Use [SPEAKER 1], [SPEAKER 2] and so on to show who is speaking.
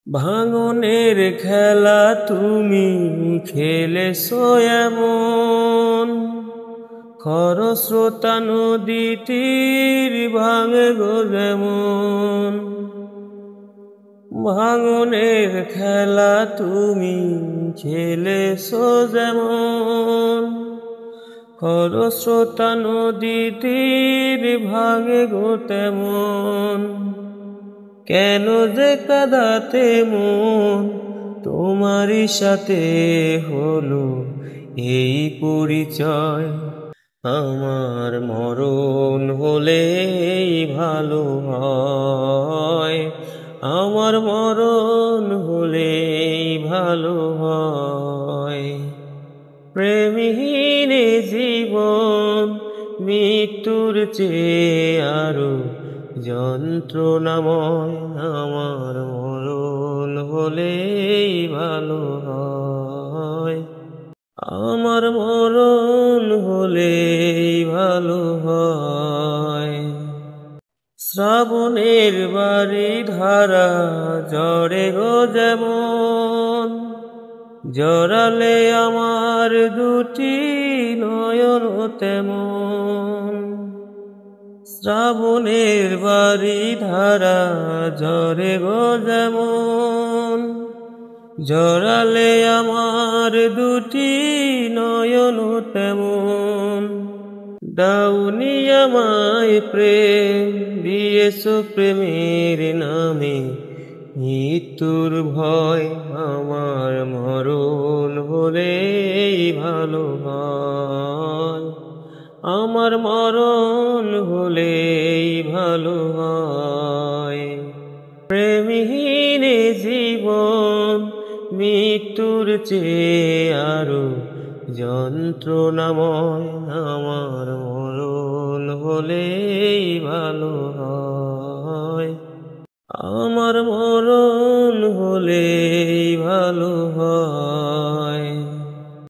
[SPEAKER 1] ভাঙনের খেলা তুমি খেলেছো এমন, খরস্রোতা নদী তীর ভাঙে গো যেমন। ভাঙনের খেলা তুমি খেলেছো যেমন, খরস্রোতা নদী তীর ভাঙে গো তেমন। কেন যে কাঁদাতে মন তোমারই সাথে হলো এই পরিচয়। আমার মরণ হলেই ভালো হয়, আমার মরণ হলেই ভালো হয়। প্রেমহীন জীবন মৃত্যুর চেয়ে আরো যন্ত্রণাময়। আমার মরণ হলেই ভালো হয়, আমার মরণ হলেই ভালো হয়। শ্রাবণের বাড়ি ধারা ঝরে গো যেমন, জড়ালে আমার দুটি নয়ন তেমন। শ্রাবণের বাড়ি ধারা ঝরে গো যেমন, জড়ালে আমার দুটি নয়ন তেমন। দাউনি আমায় প্রেম দিয়েছো প্রেমের নামে মৃত্যুর ভয়। আমার মরণ হলেই ভালো হয়, আমার মরণ হলেই ভালো হয়। প্রেমহীন জীবন মৃত্যুর চেয়ে আরো যন্ত্রণাময়। আমার মরণ হলেই ভালো হয়, আমার মরণ হলে